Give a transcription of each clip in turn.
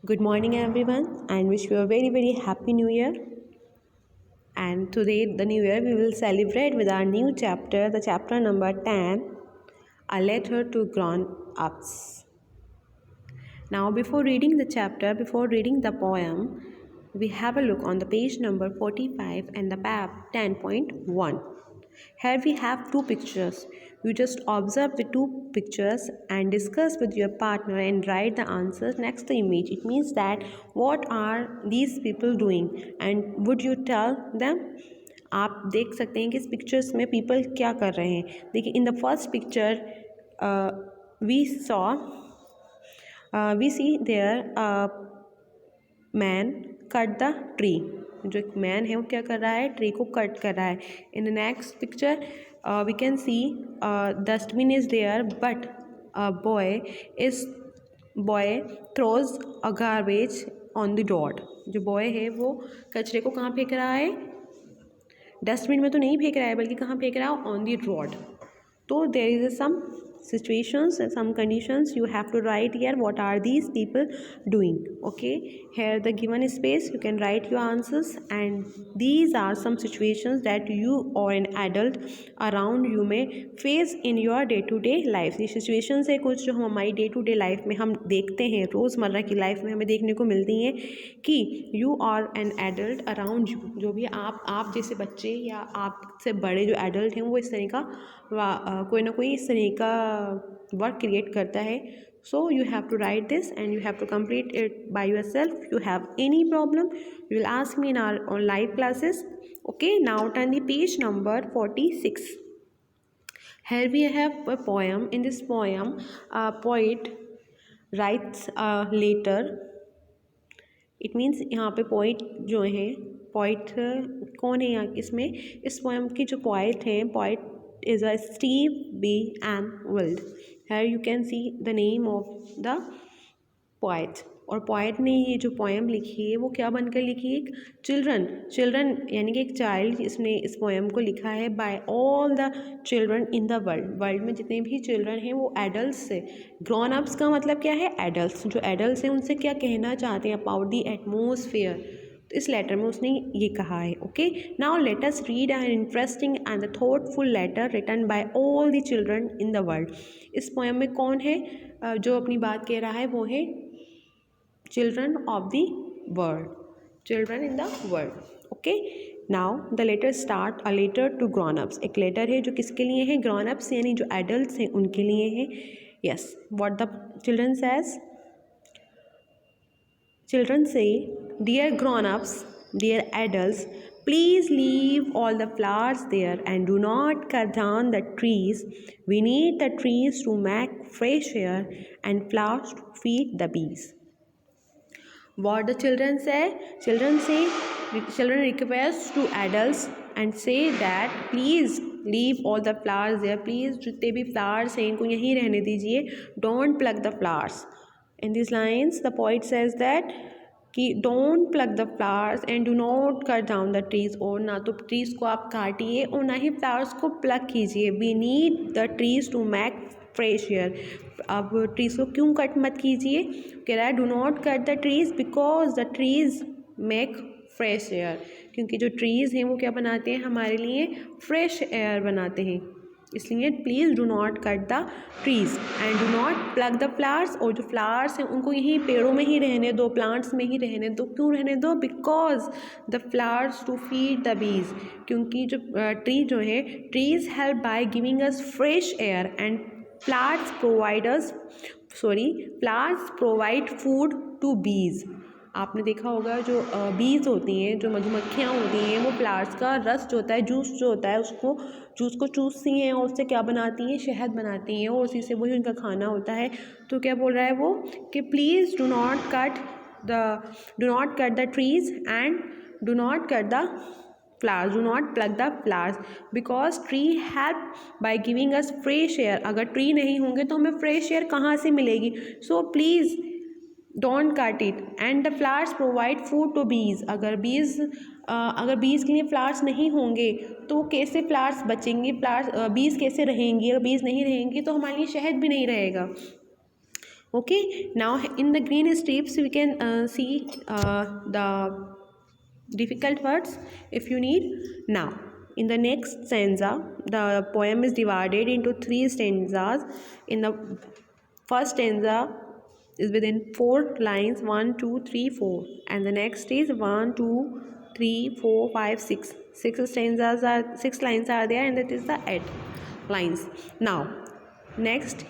Good morning, everyone, and wish you a very happy new year. And today, the new year, we will celebrate with our new chapter, the chapter number 10, A Letter to Grown Ups. Now, before reading the poem, we have a look on the page number 45 and the page 10.1. Here we have two pictures. You just observe the two pictures and discuss with your partner and write the answers next to the image. It means that what are these people doing and would you tell them? आप देख सकते हैं कि इस pictures में people क्या कर रहे हैं. देखिए, in the first picture we see there a man cut the tree. जो एक मैन है वो क्या कर रहा है, ट्री को कट कर रहा है. In the next picture we can see dustbin is there but boy throws a garbage on the road. जो बॉय है वो कचरे को कहाँ फेंक रहा है, डस्टबिन में तो नहीं फेंक रहा है बल्कि कहाँ फेंक रहा है, ऑन द रोड. तो there is some situations and some conditions you have to write here. What are these people doing? Okay, here the given space you can write your answers, and these are some situations that you or an adult around you may face in your day to day life. ये situations है कुछ जो हम हमारी day to day life में हम देखते हैं, रोज़मर्रा की लाइफ में हमें देखने को मिलती हैं कि you are an adult around you. जो भी आप जैसे बच्चे या आपसे बड़े जो adult हैं वो इस तरह का कोई ना कोई इस तरह का वर्क क्रिएट करता है. So you have to write this and you have to complete it by yourself. You have any problem you will ask me in our live classes. Okay, now turn the page number 46. Here we have a poem. In this poem, a poet writes a letter. It means यहाँ पे poet जो है, poet कौन है यहाँ इसमें, इस poem की जो poet है, poet is a Steve B. Anwald. Here you can see the name of the poet. और poet ने ये जो poem लिखी है वो क्या बनकर लिखी है, एक चिल्ड्रन यानी कि एक चाइल्ड इसने इस poem को लिखा है by all the children in the world में जितने भी चिल्ड्रन हैं वो एडल्ट से. ग्रॉन अप्स का मतलब क्या है, एडल्ट. जो एडल्ट हैं उनसे क्या कहना चाहते हैं अबाउट द एटमोसफेयर. इस लेटर में उसने ये कहा है. Okay, now let us read an interesting and thoughtful letter written by all the children in the world. इस पोएम में कौन है जो अपनी बात कह रहा है, वो है children of the world, children in the world. Okay, now the letter start a letter to grown ups. एक लेटर है जो किसके लिए है, ग्रॉन अप्स यानी जो एडल्ट्स हैं उनके लिए है. Yes, what the children says. Children say, dear grown-ups, dear adults, please leave all the flowers there and do not cut down the trees. We need the trees to make fresh air and flowers to feed the bees. What the children say? Children request to adults and say that please leave all the flowers there. Please जितने भी flowers हैं इनको यहीं रहने दीजिए. Don't pluck the flowers. In these lines, the poet says that कि don't pluck the flowers and do not cut down the trees. और ना तो trees को आप काटिए और ना ही flowers को pluck कीजिए. We need the trees to make fresh air. अब trees को क्यों कट मत कीजिए, कह रहा है do not cut the trees because the trees make fresh air. क्योंकि जो trees हैं वो क्या बनाते हैं, हमारे लिए fresh air बनाते हैं. इसलिए please do not cut the trees and do not plug the flowers. और जो फ्लावर्स हैं उनको यहीं पेड़ों में ही रहने दो, प्लांट्स में ही रहने दो. क्यों रहने दो, because the flowers to feed the bees. क्योंकि जो ट्री जो है, trees help by giving us fresh air and flowers provide food to bees. आपने देखा होगा जो बीज होती हैं, जो मधुमक्खियाँ होती हैं, वो फ्लावर्स का रस जो होता है, जूस जो होता है, जूस को चूसती हैं और उससे क्या बनाती हैं, शहद बनाती हैं और उसी से वही उनका खाना होता है. तो क्या बोल रहा है वो कि please do not cut the trees and do not cut the flowers, do not pluck the flowers because tree help by giving us fresh air. अगर ट्री नहीं होंगे तो हमें फ्रेश एयर कहाँ से मिलेगी. So please don't cut it and the flowers provide food to bees. अगर बीज के लिए फ्लावर्स नहीं होंगे तो कैसे फ्लावर्स बचेंगे, बीज कैसे रहेंगी. अगर बीज नहीं रहेंगी तो हमारे लिए शहद भी नहीं रहेगा. Okay, now in the green strips we can see the difficult words if you need. Now in the next stanza, the poem is divided into 3 stanzas. In the first stanza is within 4 lines, 1 2 3 4, and the next is 1 2 3 4 5 6. 6 lines are there, and that is the end lines. Now next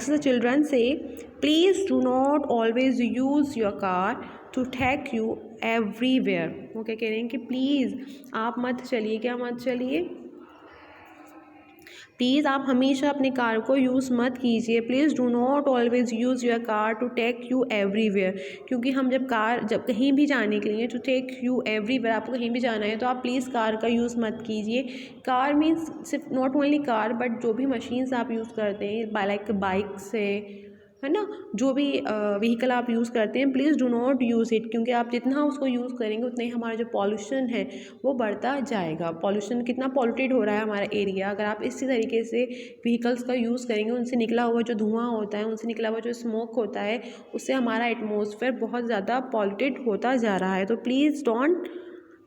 the children say, please do not always use your car to take you everywhere. वो क्या कह रहे हैं कि please आप मत चलिए, क्या मत चलिए, प्लीज़ आप हमेशा अपनी कार को यूज़ मत कीजिए. Please do not always use your car to take you everywhere. क्योंकि हम जब कहीं भी जाने के लिए, टू टेक यू एवरीवेयर, आपको कहीं भी जाना है तो आप प्लीज़ कार का यूज़ मत कीजिए. कार मीन्स सिर्फ नॉट ओनली कार बट जो भी मशीन्स आप यूज़ करते हैं, लाइक बाइक से, है ना, जो भी व्हीकल आप यूज़ करते हैं, please do not use it. क्योंकि आप जितना उसको यूज़ करेंगे उतना ही हमारा जो पॉल्यूशन है वो बढ़ता जाएगा. पॉल्यूशन कितना पॉल्यूटेड हो रहा है हमारा एरिया. अगर आप इसी तरीके से व्हीकल्स का यूज़ करेंगे, उनसे निकला हुआ जो धुआं होता है, उनसे निकला हुआ जो स्मोक होता है, उससे हमारा एटमॉस्फेयर बहुत ज़्यादा पॉल्यूटेड होता जा रहा है. तो please don't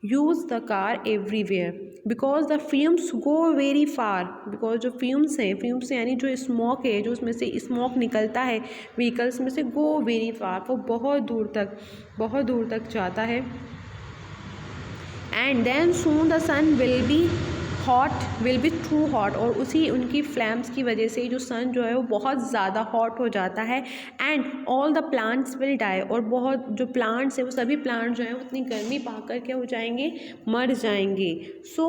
use the car everywhere because the fumes go very far. Because जो फ्यूम्स हैं, फ्यूम्स यानी जो स्मोक है, जो उसमें से स्मोक निकलता है व्हीकल्स में से, गो वेरी फार, वो बहुत दूर तक जाता है. And then soon the sun will be too hot. और उसी उनकी फ्लैम्स की वजह से जो सन जो है वो बहुत ज़्यादा हॉट हो जाता है. And all the plants will die. और बहुत जो प्लांट्स हैं, वो सभी प्लांट्स जो हैं उतनी गर्मी पाकर क्या हो जाएंगे, मर जाएंगे. सो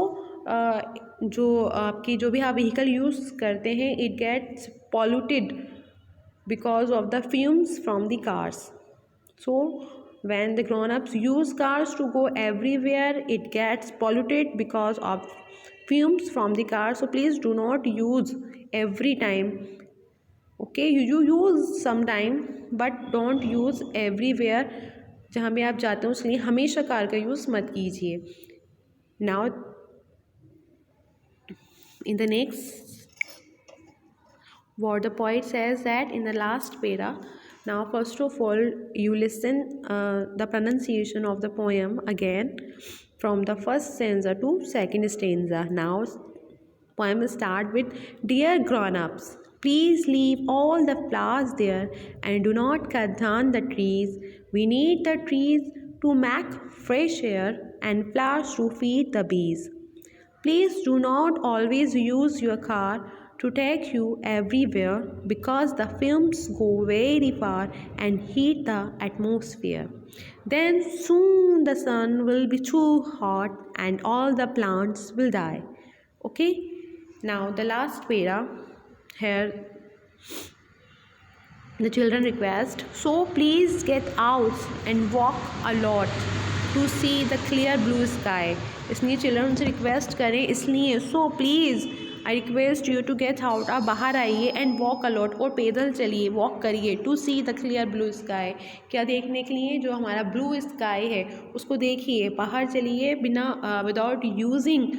जो भी आप व्हीकल यूज़ करते हैं, it gets polluted because of the fumes from the cars. So when the grown-ups use cars to go everywhere, it gets polluted because of fumes from the car. So please do not use every time. Okay, you use sometime but don't use everywhere. जहाँ भी आप जाते हो उसके लिए हमेशा car का use मत कीजिए. Now in the next what the poet says that in the last para. Now first of all you listen the pronunciation of the poem again from the first stanza to second stanza. Now poem start with, dear grown-ups, please leave all the flowers there and do not cut down the trees. We need the trees to make fresh air and flowers to feed the bees. Please do not always use your car to take you everywhere because the fumes go very far and heat the atmosphere. Then soon the sun will be too hot and all the plants will die. Okay, now the last para. Here the children request, so please get out and walk a lot to see the clear blue sky. इसलिए children उनसे request करें, इसलिए so please I request you to get out. आप बाहर आइए and walk allot, और पैदल चलिए, वॉक करिए, to see the clear blue sky. क्या देखने के लिए, जो हमारा ब्लू स्काई है उसको देखिए. बाहर चलिए बिना without using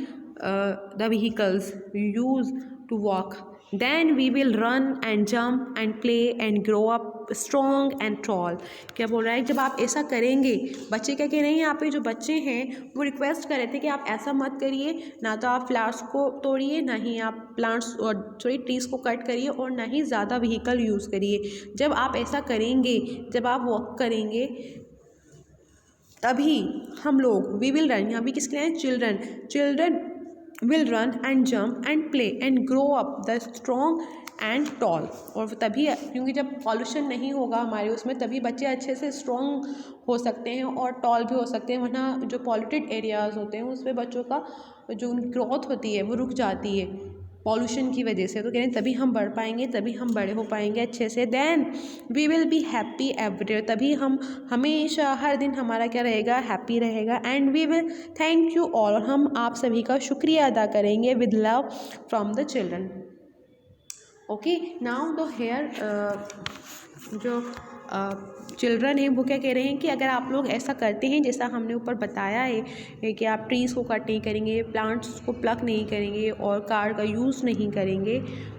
the vehicles, use to walk. Then we will run and jump and play and grow up strong and tall. क्या बोल रहा है, जब आप ऐसा करेंगे, बच्चे क्या कह रहे हैं यहाँ पे, जो बच्चे हैं वो रिक्वेस्ट कर रहे थे कि आप ऐसा मत करिए, ना तो आप फ्लावर्स को तोड़िए, ना ही आप प्लांट्स और ट्रीज़ को कट करिए, और ना ही ज़्यादा व्हीकल यूज़ करिए. जब आप ऐसा करेंगे, जब आप वॉक करेंगे, तभी हम लोग वी विल रन. यहाँ भी किसके लिए, children will run and jump and play and grow up the strong and tall. और तभी, क्योंकि जब पॉल्यूशन नहीं होगा हमारे उसमें, तभी बच्चे अच्छे से स्ट्रॉन्ग हो सकते हैं और टॉल भी हो सकते हैं. वरना जो पॉल्यूटेड एरियाज़ होते हैं उसमें बच्चों का जो उनकी ग्रोथ होती है वो रुक जाती है पॉल्यूशन की वजह से. तो कह रहे हैं तभी हम बढ़ पाएंगे, तभी हम बड़े हो पाएंगे अच्छे से. Then we will be happy everyday. तभी हम हमेशा, हर दिन हमारा क्या रहेगा, हैप्पी रहेगा. And we will thank you all. और हम आप सभी का शुक्रिया अदा करेंगे with love from the children. Okay, now the here जो चिल्ड्रन हैं वो क्या कह रहे हैं कि अगर आप लोग ऐसा करते हैं जैसा हमने ऊपर बताया है कि आप ट्रीज़ को कट नहीं करेंगे, प्लांट्स को प्लग नहीं करेंगे और कार का यूज़ नहीं करेंगे,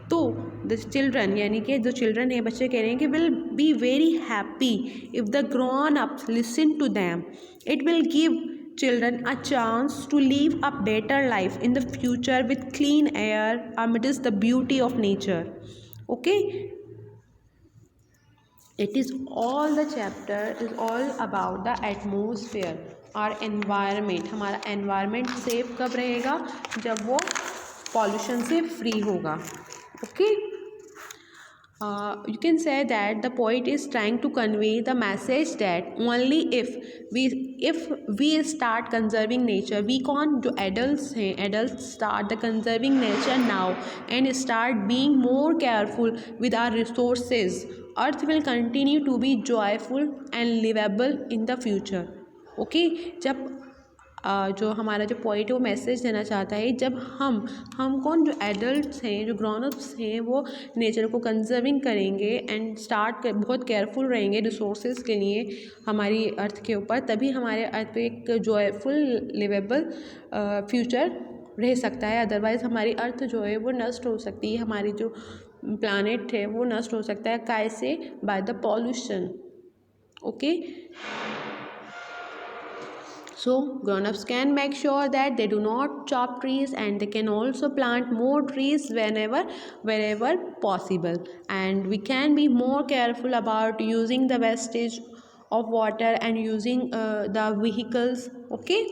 तो द चिल्ड्रन, यानी कि जो चिल्ड्रन है, बच्चे कह रहे हैं कि will be very happy if the grown ups listen to them. इट विल गिव children a chance to live a better life in the future with clean air amidst the beauty of nature. Okay, it is all, the chapter is all about the atmosphere और environment. हमारा environment safe कब रहेगा? जब वो pollution से free होगा. Okay, you can say that the poet is trying to convey the message that only if we start conserving nature, we can't, जो adults हैं, adults start the conserving nature now and start being more careful with our resources, earth will continue to be joyful and livable in the future. Okay, जब जो हमारा जो point है वो message देना चाहता है, जब हम कौन, जो एडल्ट्स हैं, जो ग्रोन अप्स हैं, वो नेचर को कंजर्विंग करेंगे एंड बहुत केयरफुल रहेंगे रिसोर्सेज के लिए हमारी अर्थ के ऊपर, तभी हमारे अर्थ पे एक जॉयफुल लिवेबल फ्यूचर रह सकता है. अदरवाइज़ हमारी अर्थ जो है वो नष्ट हो सकती है, हमारी जो प्लानेट है वो नष्ट हो सकता है. कैसे? By the pollution. Okay, so grown-ups can make sure that they do not chop trees, and they can also plant more trees wherever possible. And we can be more careful about using the wastage of water and using the vehicles. Okay,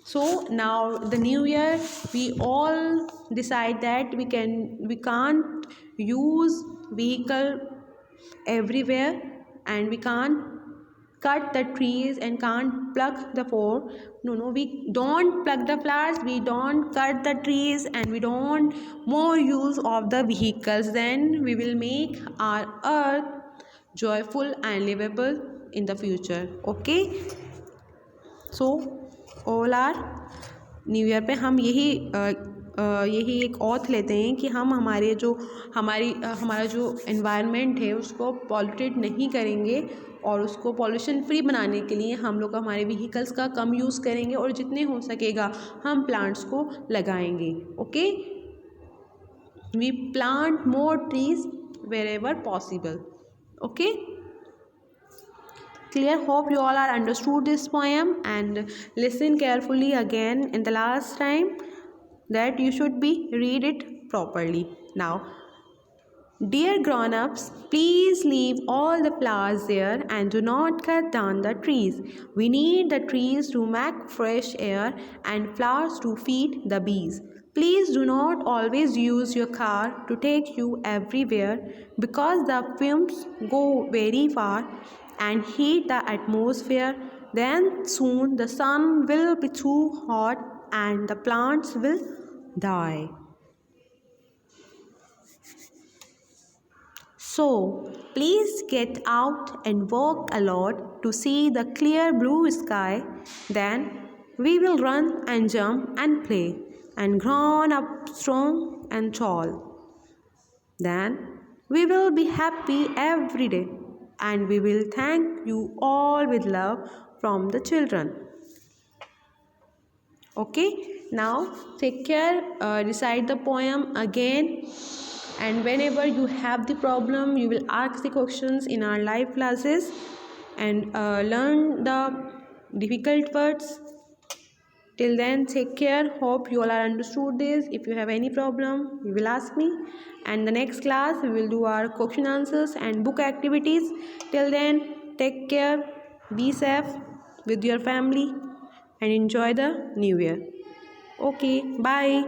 so now the new year we all decide that we can't use vehicle everywhere, and we can't cut the trees and can't pluck the no, we don't pluck the flowers, we don't cut the trees, and we don't more use of the vehicles. Then we will make our earth joyful and livable in the future. Okay, so all our new year पे हम यही एक auth लेते हैं कि हम हमारा जो एनवायरनमेंट है उसको पॉल्यूटेड नहीं करेंगे, और उसको पॉल्यूशन फ्री बनाने के लिए हम लोग हमारे व्हीकल्स का कम यूज़ करेंगे, और जितने हो सकेगा हम प्लांट्स को लगाएंगे. Okay, we plant more trees wherever possible. Okay, clear? Hope you all are understood this poem, and listen carefully again in the last time, that you should be read it properly. Now, dear grown-ups, please leave all the flowers there and do not cut down the trees. We need the trees to make fresh air and flowers to feed the bees. Please do not always use your car to take you everywhere, because the fumes go very far and heat the atmosphere. Then soon the sun will be too hot and the plants will die. So please get out and walk a lot to see the clear blue sky. Then we will run and jump and play and grow up strong and tall. Then we will be happy every day, and we will thank you all with love from the children. Okay, now take care, recite the poem again, and whenever you have the problem you will ask the questions in our live classes and learn the difficult words. Till then, take care. Hope you all are understood this. If you have any problem, you will ask me. And the next class, we will do our question answers and book activities. Till then, take care. Be safe with your family and enjoy the new year. Okay, bye.